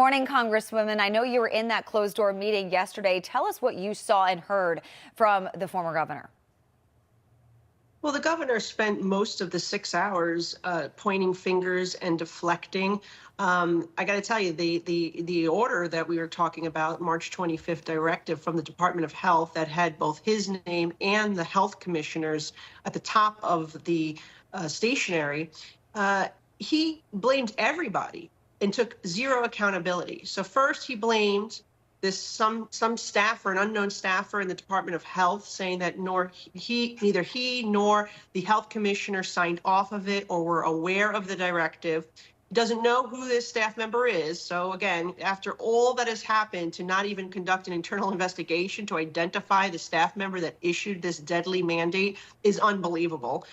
Morning, Congresswoman. I know you were in that closed door meeting yesterday. Tell us what you saw and heard from the former governor. Well, the governor spent most of the 6 hours pointing fingers and deflecting. I got to tell you, the order that we were talking about, March 25th directive from the Department of Health that had both his name and the health commissioners at the top of the stationery, he blamed everybody and took zero accountability. So first he blamed some staffer, an unknown staffer in the Department of Health, saying that neither he nor the health commissioner signed off of it or were aware of the directive. He doesn't know who this staff member is. So again, after all that has happened, to not even conduct an internal investigation to identify the staff member that issued this deadly mandate is unbelievable.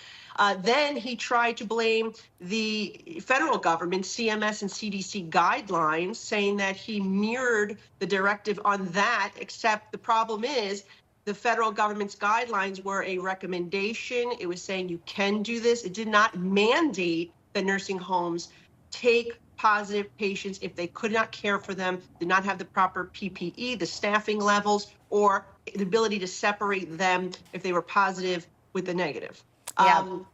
Then he tried to blame the federal government, CMS and CDC guidelines, saying that he mirrored the directive on that, except the problem is the federal government's guidelines were a recommendation. It was saying you can do this. It did not mandate that nursing homes take positive patients if they could not care for them, did not have the proper PPE, the staffing levels, or the ability to separate them if they were positive with the negative. Yeah. And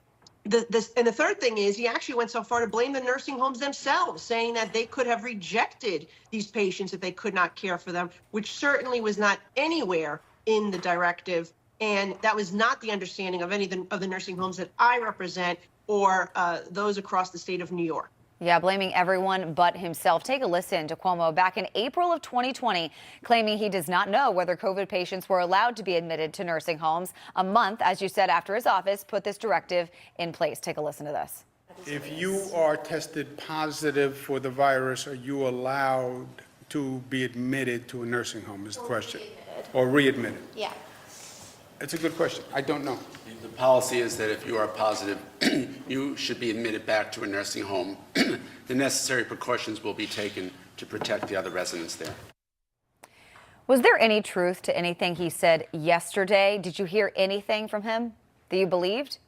the third thing is he actually went so far to blame the nursing homes themselves, saying that they could have rejected these patients if they could not care for them, which certainly was not anywhere in the directive. And that was not the understanding of any of the nursing homes that I represent or those across the state of New York. Yeah, blaming everyone but himself. Take a listen to Cuomo back in April of 2020, claiming he does not know whether COVID patients were allowed to be admitted to nursing homes a month, as you said, after his office put this directive in place. Take a listen to this. If you are tested positive for the virus, are you allowed to be admitted to a nursing home is the question. Or readmitted? Yeah. It's a good question. I don't know. The policy is that if you are positive, you should be admitted back to a nursing home. The necessary precautions will be taken to protect the other residents there. Was there any truth to anything he said yesterday? Did you hear anything from him that you believed?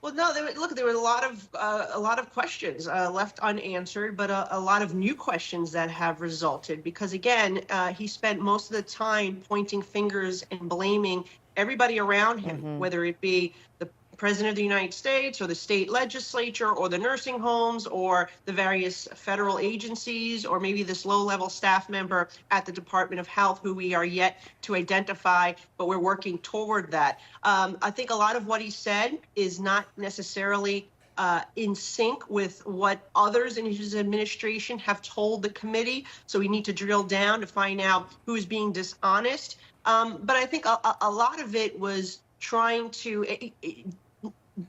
Well, no, there were a lot of questions left unanswered, but a lot of new questions that have resulted because, again, he spent most of the time pointing fingers and blaming everybody around him, whether it be the President of the United States or the state legislature or the nursing homes or the various federal agencies or maybe this low-level staff member at the Department of Health who we are yet to identify, but we're working toward that. I think a lot of what he said is not necessarily in sync with what others in his administration have told the committee. So we need to drill down to find out who is being dishonest. But I think a lot of it was trying to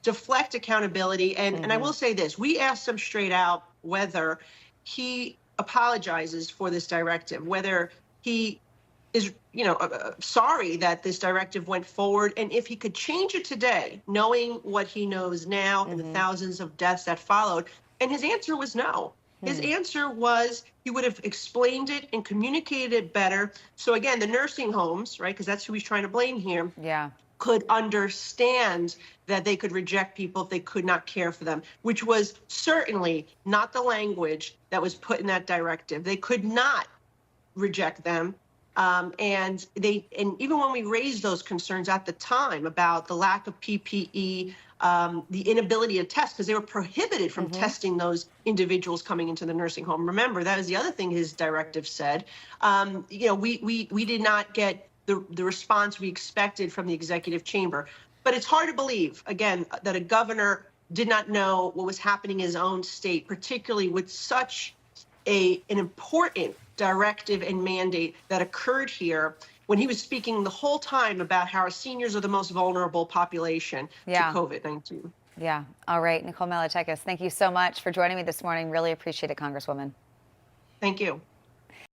deflect accountability. And I will say this, we asked him straight out whether he apologizes for this directive, whether he is, sorry that this directive went forward, and if he could change it today, knowing what he knows now and the thousands of deaths that followed. And his answer was no. His answer was he would have explained it and communicated it better. So again, the nursing homes, right, because that's who he's trying to blame here, could understand that they could reject people if they could not care for them, which was certainly not the language that was put in that directive. They could not reject them. And even when we raised those concerns at the time about the lack of PPE, the inability to test, because they were prohibited from testing those individuals coming into the nursing home. Remember, that was the other thing his directive said. We did not get the response we expected from the executive chamber. But it's hard to believe, again, that a governor did not know what was happening in his own state, particularly with such an important directive and mandate that occurred here when he was speaking the whole time about how our seniors are the most vulnerable population to COVID-19. Yeah. All right. Nicole Malliotakis, thank you so much for joining me this morning. Really appreciate it, Congresswoman. Thank you.